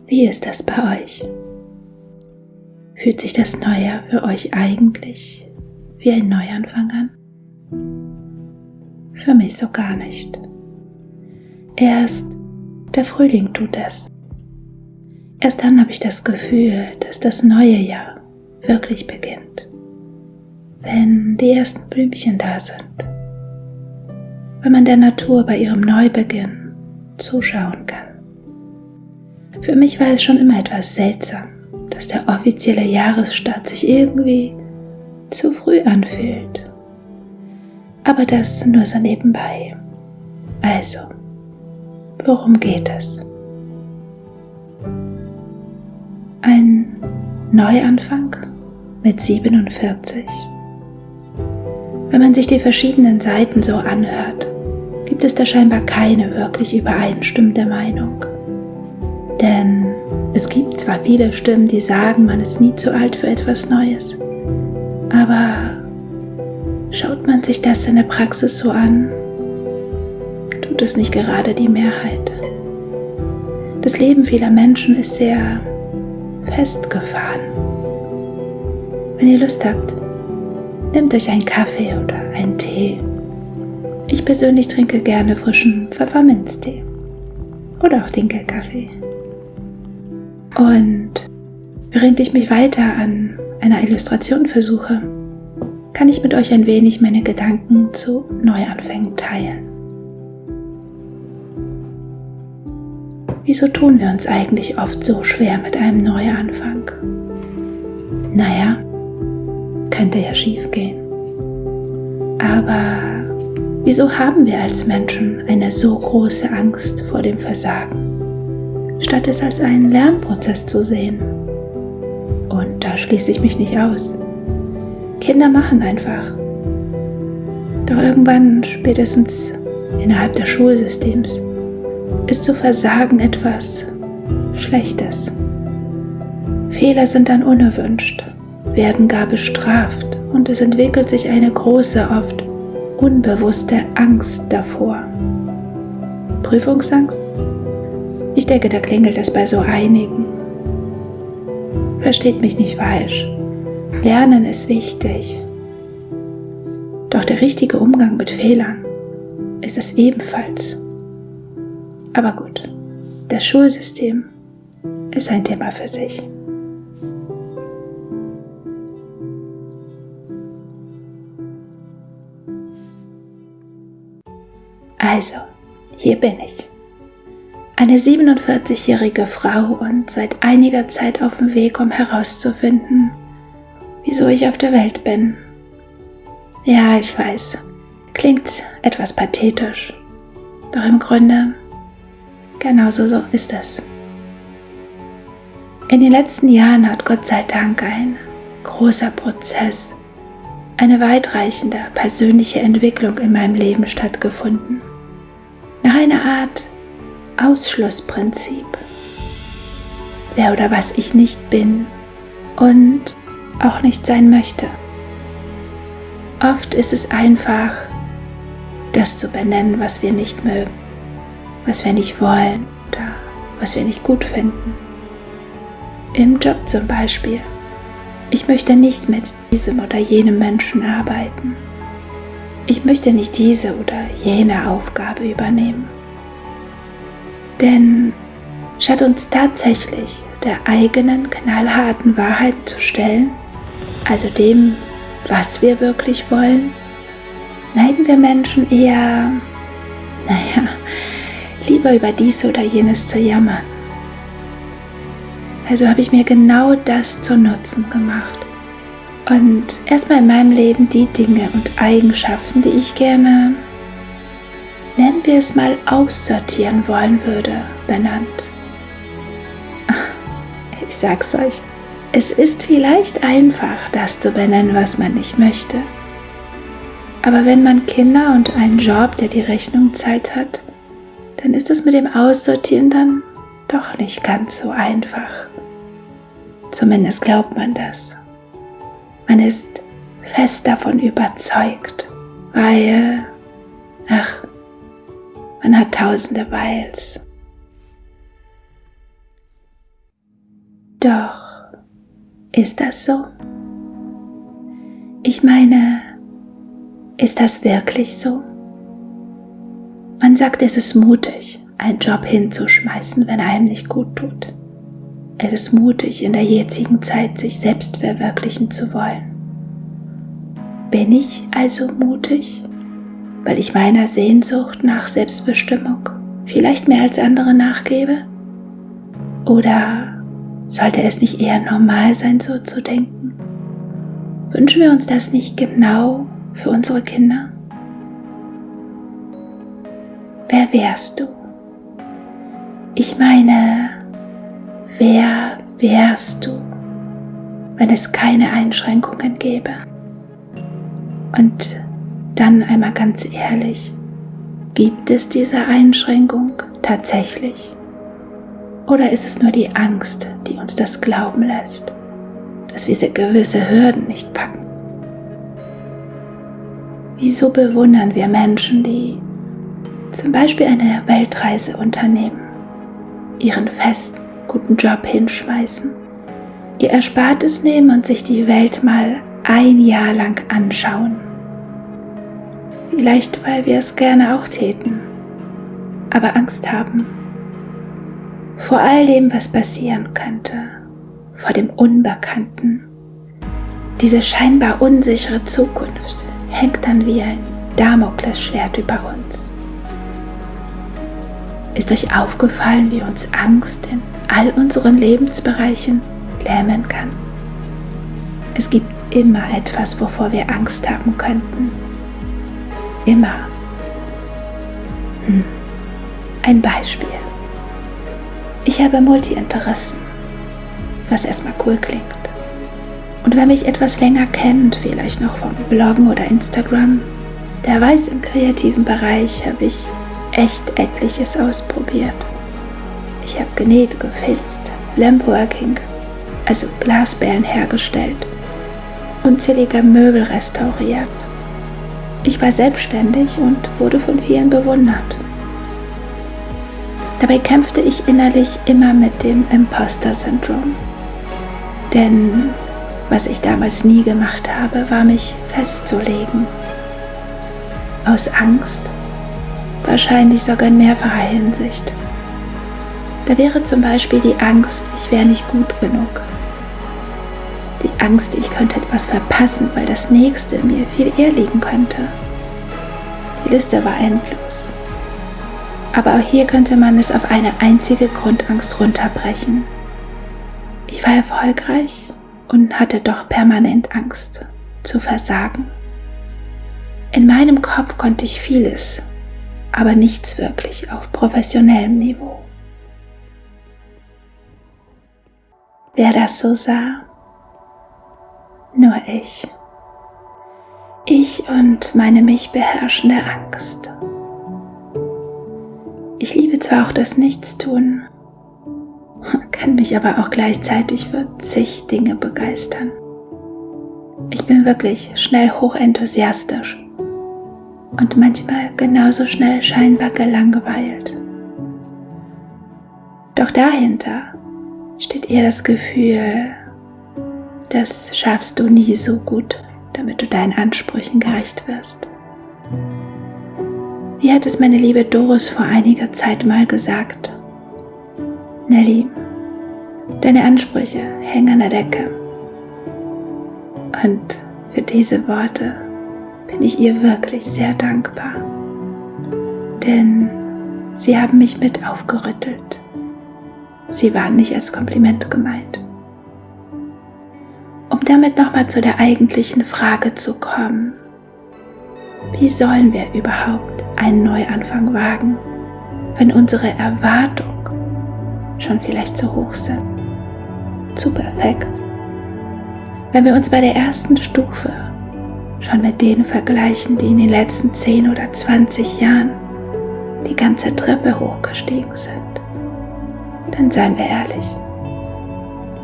Wie ist das bei euch? Fühlt sich das Neue für euch eigentlich wie ein Neuanfang an? Für mich so gar nicht. Erst der Frühling tut es. Erst dann habe ich das Gefühl, dass das neue Jahr wirklich beginnt. Wenn die ersten Blümchen da sind. Wenn man der Natur bei ihrem Neubeginn zuschauen kann. Für mich war es schon immer etwas seltsam, dass der offizielle Jahresstart sich irgendwie zu früh anfühlt. Aber das nur so nebenbei. Also, worum geht es? Ein Neuanfang mit 47. Wenn man sich die verschiedenen Seiten so anhört, gibt es da scheinbar keine wirklich übereinstimmende Meinung. Denn es gibt zwar viele Stimmen, die sagen, man ist nie zu alt für etwas Neues, aber schaut man sich das in der Praxis so an, tut es nicht gerade die Mehrheit. Das Leben vieler Menschen ist sehr festgefahren. Wenn ihr Lust habt, nehmt euch einen Kaffee oder einen Tee. Ich persönlich trinke gerne frischen Pfefferminztee oder auch Dinkelkaffee. Und während ich mich weiter an einer Illustration versuche, kann ich mit euch ein wenig meine Gedanken zu Neuanfängen teilen. Wieso tun wir uns eigentlich oft so schwer mit einem Neuanfang? Naja, könnte ja schief gehen. Aber wieso haben wir als Menschen eine so große Angst vor dem Versagen, statt es als einen Lernprozess zu sehen? Und da schließe ich mich nicht aus. Kinder machen einfach. Doch irgendwann, spätestens innerhalb des Schulsystems, ist zu versagen etwas Schlechtes. Fehler sind dann unerwünscht, werden gar bestraft und es entwickelt sich eine große, oft unbewusste Angst davor. Prüfungsangst? Ich denke, da klingelt es bei so einigen. Versteht mich nicht falsch. Lernen ist wichtig. Doch der richtige Umgang mit Fehlern ist es ebenfalls. Aber gut, das Schulsystem ist ein Thema für sich. Also, hier bin ich. Eine 47-jährige Frau und seit einiger Zeit auf dem Weg, um herauszufinden, wieso ich auf der Welt bin. Ja, ich weiß, klingt etwas pathetisch, doch im Grunde genauso so ist es. In den letzten Jahren hat Gott sei Dank ein großer Prozess, eine weitreichende persönliche Entwicklung in meinem Leben stattgefunden. Nach einer Art Ausschlussprinzip. Wer oder was ich nicht bin und auch nicht sein möchte. Oft ist es einfach, das zu benennen, was wir nicht mögen, was wir nicht wollen oder was wir nicht gut finden. Im Job zum Beispiel. Ich möchte nicht mit diesem oder jenem Menschen arbeiten. Ich möchte nicht diese oder jene Aufgabe übernehmen. Denn statt uns tatsächlich der eigenen knallharten Wahrheit zu stellen, also dem, was wir wirklich wollen, neigen wir Menschen eher, lieber über dies oder jenes zu jammern. Also habe ich mir genau das zu Nutzen gemacht und erstmal in meinem Leben die Dinge und Eigenschaften, die ich gerne, nennen wir es mal, aussortieren wollen würde, benannt. Ich sag's euch, es ist vielleicht einfach, das zu benennen, was man nicht möchte. Aber wenn man Kinder und einen Job, der die Rechnung zahlt, hat, dann ist es mit dem Aussortieren dann doch nicht ganz so einfach. Zumindest glaubt man das. Man ist fest davon überzeugt, weil, man hat tausende Weils. Doch, ist das so? Ich meine, ist das wirklich so? Man sagt, es ist mutig, einen Job hinzuschmeißen, wenn er einem nicht gut tut. Es ist mutig, in der jetzigen Zeit sich selbst verwirklichen zu wollen. Bin ich also mutig, weil ich meiner Sehnsucht nach Selbstbestimmung vielleicht mehr als andere nachgebe? Oder sollte es nicht eher normal sein, so zu denken? Wünschen wir uns das nicht genau für unsere Kinder? Wer wärst du? Ich meine, wer wärst du, wenn es keine Einschränkungen gäbe? Und dann einmal ganz ehrlich, gibt es diese Einschränkung tatsächlich? Oder ist es nur die Angst, die uns das glauben lässt, dass wir gewisse Hürden nicht packen? Wieso bewundern wir Menschen, die zum Beispiel eine Weltreise unternehmen, ihren festen, guten Job hinschmeißen, ihr Erspartes nehmen und sich die Welt mal ein Jahr lang anschauen? Vielleicht, weil wir es gerne auch täten, aber Angst haben vor all dem, was passieren könnte, vor dem Unbekannten. Diese scheinbar unsichere Zukunft hängt dann wie ein Damoklesschwert über uns. Ist euch aufgefallen, wie uns Angst in all unseren Lebensbereichen lähmen kann? Es gibt immer etwas, wovor wir Angst haben könnten. Immer. Ein Beispiel. Ich habe Multi-Interessen, was erstmal cool klingt. Und wer mich etwas länger kennt, vielleicht noch vom Bloggen oder Instagram, der weiß, im kreativen Bereich habe ich echt etliches ausprobiert. Ich habe genäht, gefilzt, Lampworking, also Glasbällen hergestellt, unzählige Möbel restauriert. Ich war selbstständig und wurde von vielen bewundert. Dabei kämpfte ich innerlich immer mit dem Imposter-Syndrom. Denn was ich damals nie gemacht habe, war mich festzulegen. Aus Angst, wahrscheinlich sogar in mehrfacher Hinsicht. Da wäre zum Beispiel die Angst, ich wäre nicht gut genug. Die Angst, ich könnte etwas verpassen, weil das Nächste mir viel eher liegen könnte. Die Liste war endlos. Aber auch hier könnte man es auf eine einzige Grundangst runterbrechen. Ich war erfolgreich und hatte doch permanent Angst zu versagen. In meinem Kopf konnte ich vieles, aber nichts wirklich auf professionellem Niveau. Wer das so sah? Nur ich. Ich und meine mich beherrschende Angst. Ich liebe zwar auch das Nichtstun, kann mich aber auch gleichzeitig für zig Dinge begeistern. Ich bin wirklich schnell hochenthusiastisch und manchmal genauso schnell scheinbar gelangweilt. Doch dahinter steht eher das Gefühl, das schaffst du nie so gut, damit du deinen Ansprüchen gerecht wirst. Wie hat es meine liebe Doris vor einiger Zeit mal gesagt? Nelly, deine Ansprüche hängen an der Decke. Und für diese Worte bin ich ihr wirklich sehr dankbar. Denn sie haben mich mit aufgerüttelt. Sie waren nicht als Kompliment gemeint. Um damit nochmal zu der eigentlichen Frage zu kommen: Wie sollen wir überhaupt einen Neuanfang wagen, wenn unsere Erwartungen schon vielleicht zu hoch sind, zu perfekt? Wenn wir uns bei der ersten Stufe schon mit denen vergleichen, die in den letzten 10 oder 20 Jahren die ganze Treppe hochgestiegen sind, dann seien wir ehrlich,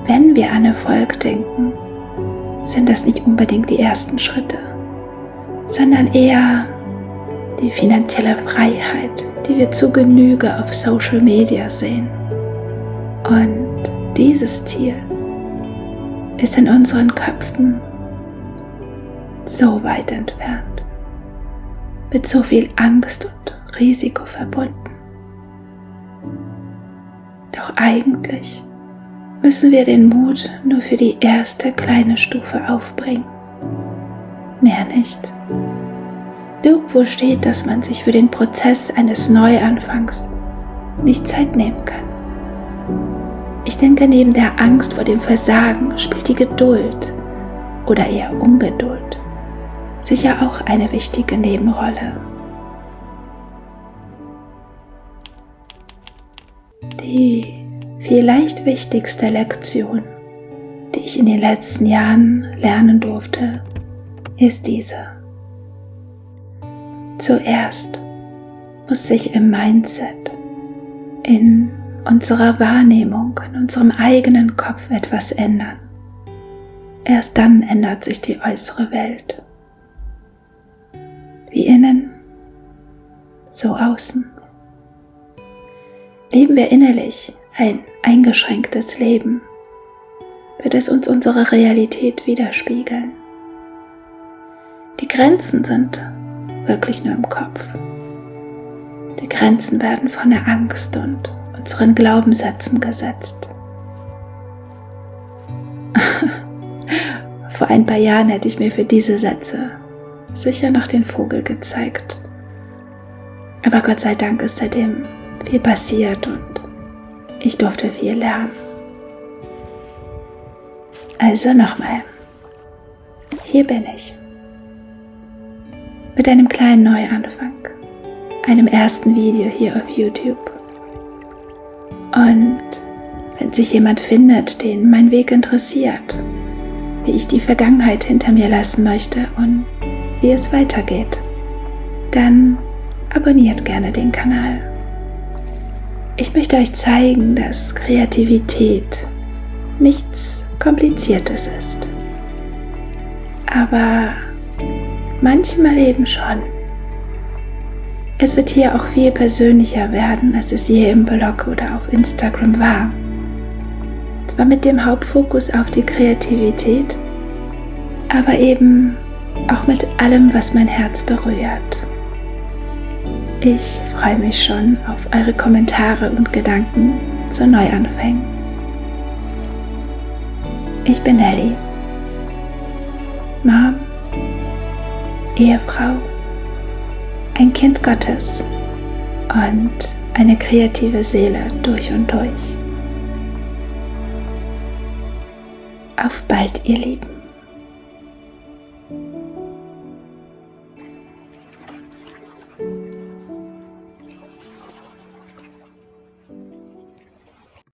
wenn wir an Erfolg denken, sind das nicht unbedingt die ersten Schritte, sondern eher die finanzielle Freiheit, die wir zu Genüge auf Social Media sehen, und dieses Ziel ist in unseren Köpfen so weit entfernt, mit so viel Angst und Risiko verbunden. Doch eigentlich müssen wir den Mut nur für die erste kleine Stufe aufbringen. Mehr nicht. Nirgendwo steht, dass man sich für den Prozess eines Neuanfangs nicht Zeit nehmen kann. Ich denke, neben der Angst vor dem Versagen spielt die Geduld oder eher Ungeduld sicher auch eine wichtige Nebenrolle. Die vielleicht wichtigste Lektion, die ich in den letzten Jahren lernen durfte, ist diese. Zuerst muss sich im Mindset, in unserer Wahrnehmung, in unserem eigenen Kopf etwas ändern. Erst dann ändert sich die äußere Welt. Wie innen, so außen. Leben wir innerlich ein eingeschränktes Leben, wird es uns unsere Realität widerspiegeln. Die Grenzen sind wirklich nur im Kopf. Die Grenzen werden von der Angst und unseren Glaubenssätzen gesetzt. Vor ein paar Jahren hätte ich mir für diese Sätze sicher noch den Vogel gezeigt. Aber Gott sei Dank ist seitdem viel passiert und ich durfte viel lernen. Also nochmal, hier bin ich. Mit einem kleinen Neuanfang, einem ersten Video hier auf YouTube. Und wenn sich jemand findet, den mein Weg interessiert, wie ich die Vergangenheit hinter mir lassen möchte und wie es weitergeht, dann abonniert gerne den Kanal. Ich möchte euch zeigen, dass Kreativität nichts Kompliziertes ist. Aber manchmal eben schon. Es wird hier auch viel persönlicher werden, als es je im Blog oder auf Instagram war. Zwar mit dem Hauptfokus auf die Kreativität, aber eben auch mit allem, was mein Herz berührt. Ich freue mich schon auf eure Kommentare und Gedanken zu Neuanfängen. Ich bin Nelly, Mom, Ehefrau, ein Kind Gottes und eine kreative Seele durch und durch. Auf bald, ihr Lieben.